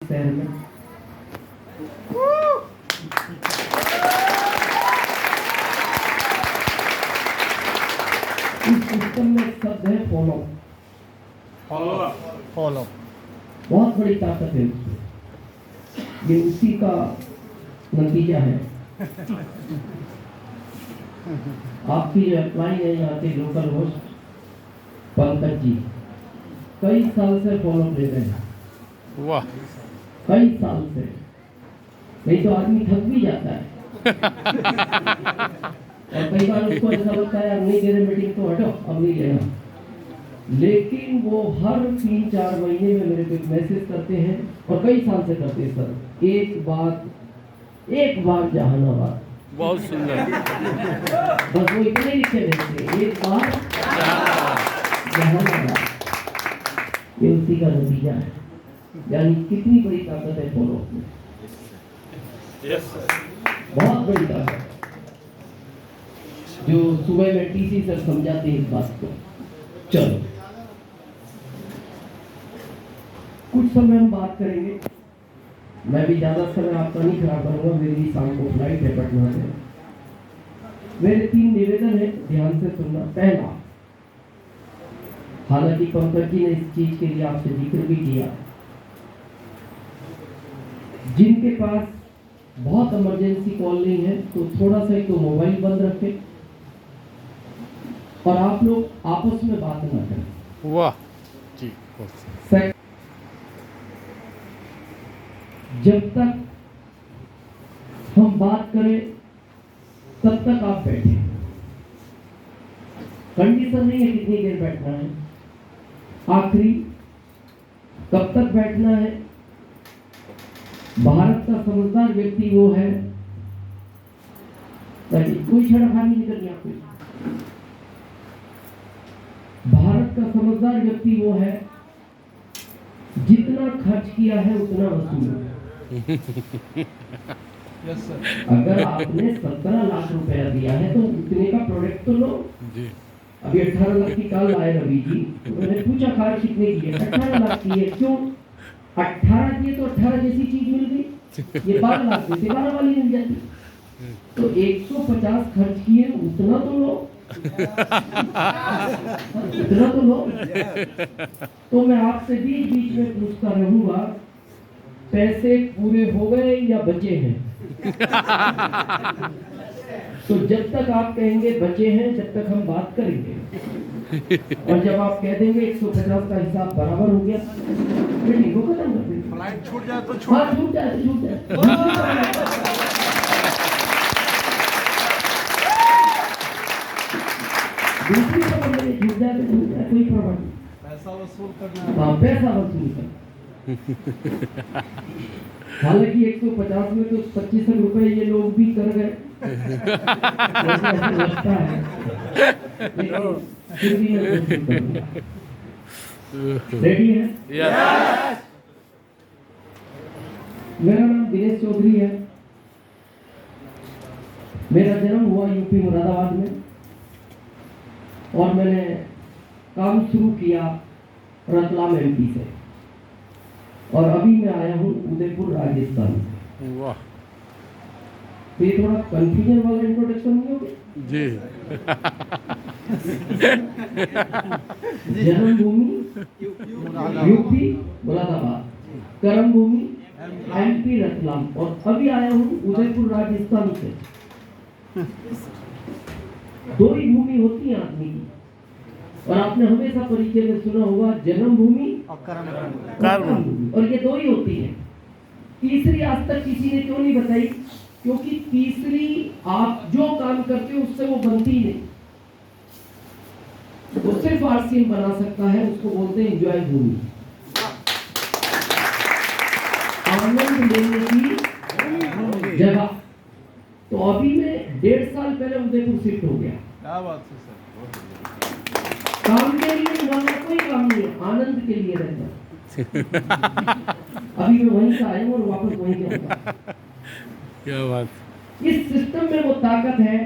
शहर में। इस सिस्टम में एक शब्द है फॉलो। फॉलो बहुत बड़ी ताकत है उसमें। ये उसी का नतीजा है। आपकी जो अप्लाई है यहाँ के लोकल होस्ट पंकज जी कई साल से फॉलो ले रहे हैं। वाह, कई साल से। नहीं तो आदमी थक भी जाता है। और कई बार उसको ऐसा लगता है नहीं दे रहे मीटिंग तो हटो अब नहीं लेना। लेकिन वो हर 3-4 महीने में मेरे को मैसेज करते हैं और कई साल से करते हैं सर एक बार जहानाबाद। बहुत सुंदर। बस वो इतने लिखे रहते हैं एक बार जहानाबाद। ये उसी का नतीजा है। यानी कितनी बड़ी ताकत है फॉलो में। बहुत बड़ी ताकत जो सुबह में टीसी सर समझाते हैं इस बात को। चलो कुछ समय हम बात करेंगे। मैं भी ज्यादा समय आपका नहीं खराब करूंगा। मेरी शाम को फ्लाइट है पटना से। मेरे 3 निवेदन है, ध्यान से सुनना। पहला, हालांकि पंकज जी ने इस चीज के लिए आपसे जिक्र भी किया, जिनके पास बहुत इमरजेंसी कॉल नहीं है तो थोड़ा सा ही तो मोबाइल बंद रखें और आप लोग आपस में बात ना करें। वाह जी। जब तक हम बात करें तब तक आप बैठे। कंडीशन नहीं है कितनी देर बैठना है। आखिरी कब तक बैठना है। भारत का समझदार व्यक्ति वो है, कोई छेड़खानी नहीं करनी आपको। भारत का समझदार व्यक्ति वो है जितना खर्च किया है उतना वसूल। अगर आपने 17 लाख रुपया दिया है तो उतने का प्रोडक्ट तो लो। अभी 18 लाख की कल आए रवि जी, मैंने पूछा कार कितने की है। 18 लाख की है। क्यों 18 की है? तो 18 जैसी चीज मिल गई। ये 12 लाख में 12 वाली मिल जाती। तो 150 खर्च किए उतना तो लो। इतना तो लो। तो मैं आपसे बीच बीच में पूछता रहूंगा, पैसे पूरे हो गए या बचे हैं? तो जब तक आप कहेंगे बचे हैं तब तक हम बात करेंगे। और जब आप कह देंगे 150 का हिसाब बराबर हो गया, मीटिंग को खत्म कर देंगे। फ्लाइट छूट जाए तो छूट जाए। दूसरी खबर में छूट जाए कोई प्रॉब्लम नहीं। पैसा वसूल करना। हाँ, पैसा वसूल करना। हालांकि 150 में तो 25 रुपए ये लोग भी कर गए। लगता है फिर भी रेडी है। मेरा नाम दिनेश चौधरी है। मेरा जन्म हुआ यूपी मुरादाबाद में और मैंने काम शुरू किया रतलाम एमपी से और अभी मैं आया हूँ उदयपुर राजस्थान से। वाह, तो ये थोड़ा कंफ्यूजन वाला इंट्रोडक्शन नहीं होगा जी। जन्मभूमि यूपी मुरादाबाद, कर्म भूमि एमपी रतलाम और अभी आया हूँ उदयपुर राजस्थान से। 2 ही भूमि होती है आदमी की और आपने हमेशा परिचय में सुना होगा जन्मभूमि और कर्म भूमि, और ये 2 ही होती है। तीसरी आज तक किसी ने क्यों नहीं बताई? क्योंकि तीसरी आप जो काम करते हो उससे वो बनती ही नहीं। वो सिर्फ आरसीएम बना सकता है, उसको बोलते हैं एंजॉय भूमि, आनंद लेने की जगह। तो अभी मैं 1.5 साल पहले उदयपुर शिफ्ट हो गया। क्या बात है सर। काम के लिए वहां कोई काम नहीं है, आनंद के लिए रहता। अभी मैं वहीं से आया हूँ और वापस वहीं जाऊंगा। क्या बात। इस सिस्टम में वो ताकत है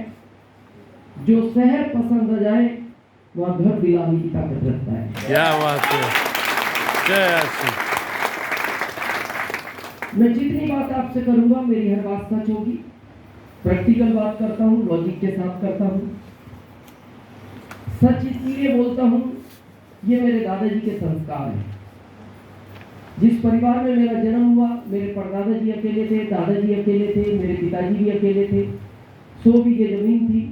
जो शहर पसंद आ जाए वह घर दिलाने की ताकत रखता है। क्या बात है। जय श्री। मैं जितनी बात आपसे करूंगा मेरी हर बात सच होगी। प्रैक्टिकल बात करता हूँ, लॉजिक के साथ करता हूँ। सच इसलिए बोलता हूँ, ये मेरे दादाजी के संस्कार हैं। जिस परिवार में मेरा जन्म हुआ, मेरे परदादा जी अकेले थे, दादाजी अकेले थे, मेरे पिताजी भी अकेले थे। 100 बीघे जमीन थी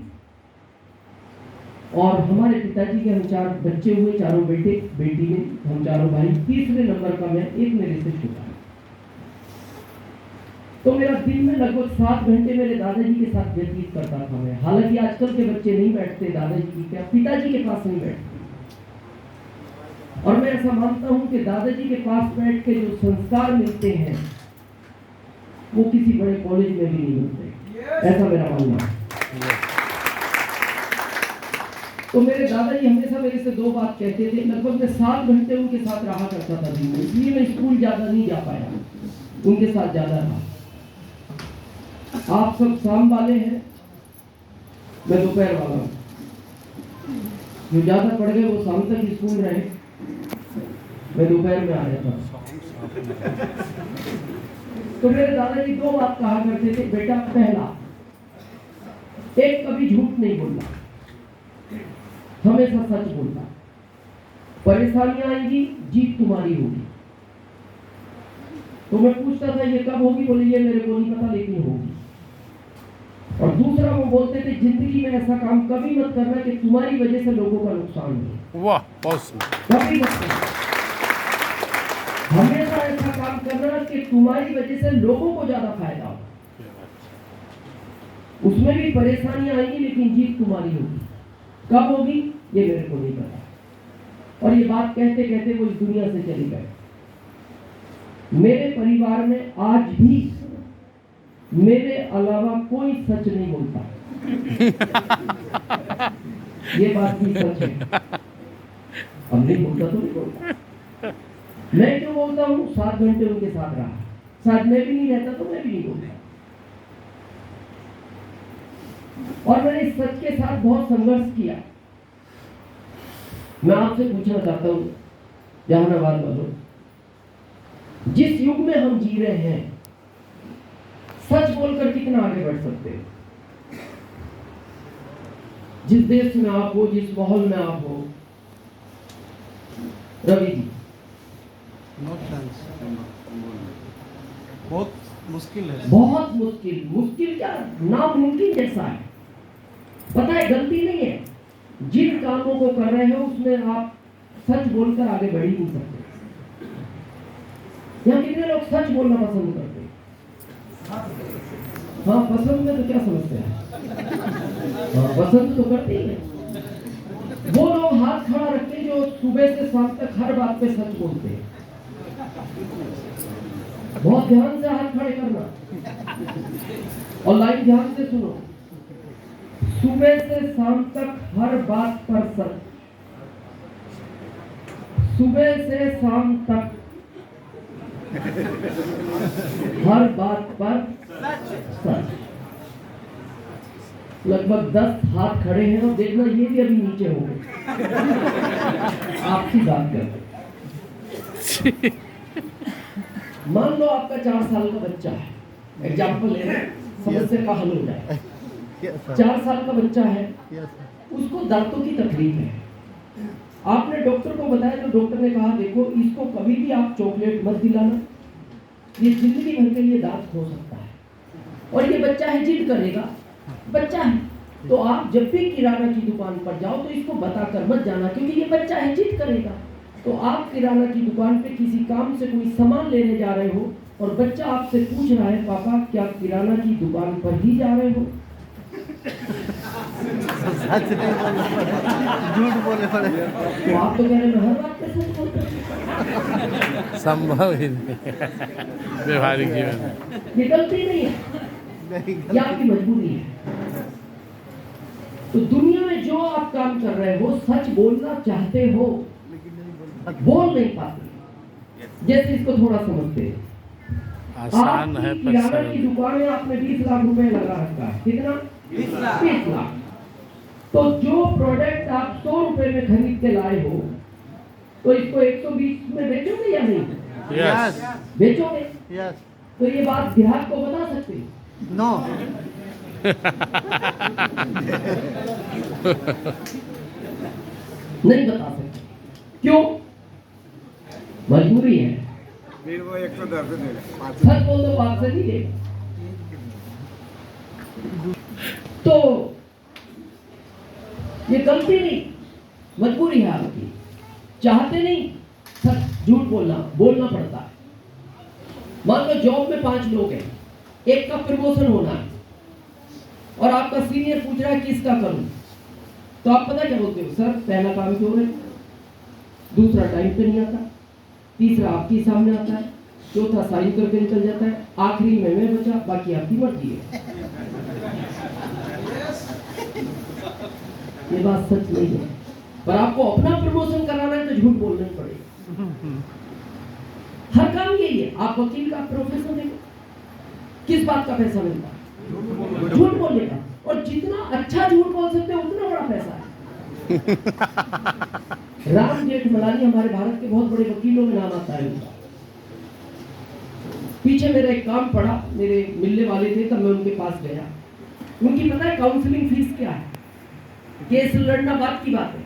और हमारे पिताजी के हम 4 बच्चे हुए, चारों बेटे बेटी में, हम चारों भाई। तीसरे नंबर का मैं, एक मेरे से छोटा। तो मेरा दिन में लगभग 7 घंटे मेरे दादाजी के साथ व्यतीत करता था मैं। हालांकि आजकल के बच्चे नहीं बैठते दादाजी की क्या, पिताजी के पास नहीं बैठते। और मैं ऐसा मानता हूं कि दादाजी के पास बैठ के जो संस्कार मिलते हैं वो किसी बड़े कॉलेज में भी नहीं मिलते, ऐसा मेरा मानना है। तो मेरे दादाजी हमेशा मेरे से 2 बात कहते थे। लगभग मैं 7 घंटे उनके साथ रहा करता था दिन में, इसलिए मैं स्कूल ज्यादा नहीं जा पाया, उनके साथ ज्यादा रहा। आप सब शाम वाले हैं, मैं दोपहर वाला हूँ। जो ज्यादा पढ़ गए वो शाम तक स्कूल रहे, मैं दोपहर में आ जाता था। तो मेरे दादाजी 2 बात कहा करते थे। बेटा, पहला, एक कभी झूठ नहीं बोलना, हमेशा सच बोलना। परेशानियां आएंगी, जीत तुम्हारी होगी। तो मैं पूछता था ये कब होगी, बोले ये मेरे को नहीं पता लेकिन होगी। और दूसरा वो बोलते थे जिंदगी में ऐसा काम कभी मत करना कि तुम्हारी वजह से लोगों का नुकसान हो। वाह, बहुत सुंदर। कभी मत करना, हमेशा ऐसा काम करना कि तुम्हारी वजह से लोगों को ज्यादा फायदा हो। उसमें भी परेशानियां आएंगी लेकिन जीत तुम्हारी होगी। कब होगी ये मेरे को नहीं पता। और ये बात कहते कहते वो इस दुनिया से चले गए। मेरे परिवार में आज भी मेरे अलावा कोई सच नहीं बोलता। ये बात भी सच है। अब नहीं बोलता तो नहीं बोलता। मैं क्यों बोलता हूँ, 7 घंटे उनके साथ रहा, शायद मैं भी नहीं रहता तो मैं भी नहीं बोलता। और मैंने इस सच के साथ बहुत संघर्ष किया। मैं आपसे पूछना चाहता हूं, जहानाबाद वालों, जिस युग में हम जी रहे हैं, सच बोलकर कितना आगे बढ़ सकते हैं? जिस देश में आप हो, जिस माहौल में आप हो, रवि जी, नो चांस। बहुत मुश्किल है, बहुत मुश्किल। मुश्किल क्या, नामुमकिन जैसा है। पता है, गलती नहीं है। जिन कामों को कर रहे हो उसमें आप सच बोलकर आगे बढ़ ही नहीं सकते। यहाँ कितने लोग सच बोलना पसंद करते हैं? हाँ, पसंद में तो क्या समस्या है? हाँ, पसंद तो करते ही है। वो लोग हाथ खड़ा रखते जो सुबह से शाम तक हर बात पे सच बोलते हैं। बहुत ध्यान से हाथ खड़े करना और लाइन ध्यान से सुनो। सुबह से शाम तक हर बात पर सच, सुबह से शाम तक हर बात पर सच। लगभग 10 हाथ खड़े हैं और देखना ये भी अभी नीचे होंगे। आपसी बात करते। मान लो आपका 4 साल का बच्चा है, एग्जाम्पल ले रहे हैं, समस्या का हल हो जाए। 4 साल का बच्चा है, उसको दांतों की तकलीफ है। आपने डॉक्टर को बताया तो डॉक्टर ने कहा देखो इसको कभी भी आप चॉकलेट मत दिलाना, ये जिंदगी भर के लिए दांत खो सकता है। और ये बच्चा है, जिद करेगा, बच्चा है। तो आप जब भी किराना की दुकान पर जाओ तो इसको बताकर मत जाना, क्योंकि ये बच्चा है, जिद करेगा। तो आप किराना की दुकान पे किसी काम से कोई सामान लेने जा रहे हो और बच्चा आपसे पूछ रहा है पापा क्या किराना की दुकान पर ही जा रहे हो? सच नहीं बोलना पड़े, झूठ बोले पड़े। तो आप तो कह रहे हैं हर बात पे सच बोलते हैं। संभव ही नहीं व्यवहारिक जीवन में। ये गलती नहीं है, ये आपकी मजबूरी है। तो दुनिया में जो आप काम कर रहे हो, सच बोलना चाहते हो, बोल नहीं पाते। जैसे इसको थोड़ा समझते हैं। आसान है पर किराना सरल। की दुकान में आपने 20 लाख रुपए लगा रखा है। कितना? 20 लाख। तो जो प्रोडक्ट आप 100 रुपए में खरीद के लाए हो, तो इसको 120 में बेचोगे या नहीं? यस, बेचोगे। यस। तो ये बात ग्राहक को बता सकते हैं? No. नहीं बता सकते। क्यों? मजबूरी है। फिर वो 110 दे सच बोल दो, 5 से नहीं देगा। तो ये गलती नहीं, मजबूरी है आपकी। चाहते नहीं, सच झूठ बोलना पड़ता है। मान लो जॉब में 5 लोग हैं, एक का प्रमोशन होना है और आपका सीनियर पूछ रहा है किसका करूं, तो आप पता क्या बोलते हो? सर पहला काम क्यों है, दूसरा टाइम पे नहीं आता, तीसरा आपके सामने आता है, चौथा साइन करके निकल जाता है, आखिरी में मैं बचा, बाकी आपकी मर्जी है। ये बात सच नहीं है, पर आपको अपना प्रमोशन कराना है तो झूठ बोलना ही पड़ेगा। हर काम यही है। आप वकील का प्रोफेशन देखो, किस बात का पैसा मिलता है? झूठ बोलने का। और जितना अच्छा झूठ बोल सकते हैं उतना बड़ा पैसा है। राम जेठमलानी हमारे भारत के बहुत बड़े वकीलों में नाम आता है उनका। पीछे मेरा एक काम पड़ा, मेरे मिलने वाले थे, तब मैं उनके पास गया। उनकी पता है काउंसलिंग फीस क्या है? केस लड़ना बात की बात है,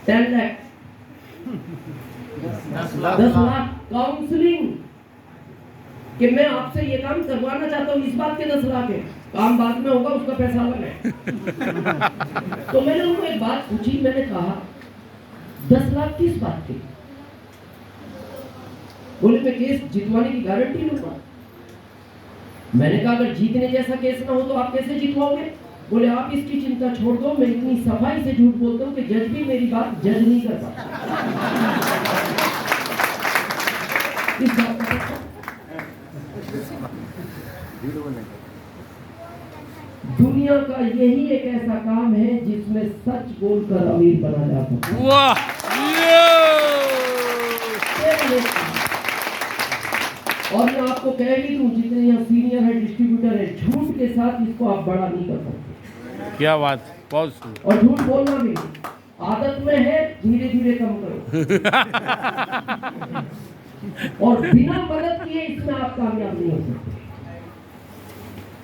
10 लाख 10 लाख काउंसलिंग कि मैं आपसे ये काम करवाना चाहता हूँ, इस बात के 10 लाख है। काम बाद में होगा, उसका पैसा अलग है। तो मैंने उनको एक बात पूछी, मैंने कहा 10 लाख किस बात की? बोले मैं केस जितवाने की गारंटी लूंगा। मैंने कहा अगर जीतने जैसा केस ना हो तो आप कैसे जितवाओगे? बोले आप इसकी चिंता छोड़ दो, मैं इतनी सफाई से झूठ बोलता हूँ कि जज भी मेरी बात जज नहीं कर पाता। इस बात का दुनिया का यही एक ऐसा काम है जिसमें सच बोलकर अमीर बना जा सकता है। वाह! और मैं आपको कह भी दूं, जितने यहाँ सीनियर है, डिस्ट्रीब्यूटर है, झूठ के साथ इसको आप बड़ा नहीं कर सकते। क्या बात, बहुत सुंदर। और झूठ बोलना भी आदत में है, धीरे धीरे कम करो। और बिना मदद किए इसमें आप कामयाब नहीं हो सकते।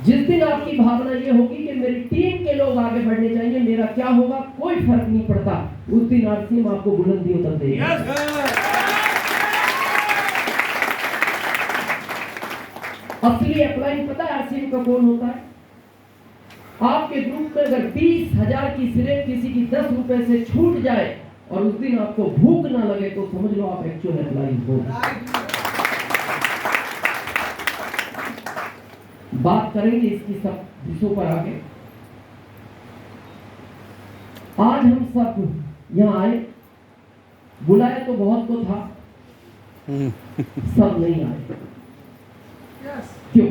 जिस दिन आपकी भावना ये होगी कि मेरी टीम के लोग आगे बढ़ने चाहिए, मेरा क्या होगा कोई फर्क नहीं पड़ता, उस दिन आरसीएम आपको बुलंदियों तक देगा। असली अप्लाइंग पता है आरसीएम का कौन होता है? आपके ग्रुप में अगर 20,000 की सिलेक्ट किसी की 10 रुपए से छूट जाए और उस दिन आपको भूख ना लगे तो समझ लो आप एक्चुअल अप्लाइंग हो। बात करेंगे इसकी सब विषयों पर आगे। आज हम सब यहाँ आए, बुलाया तो बहुत को था, सब नहीं आए। क्यों?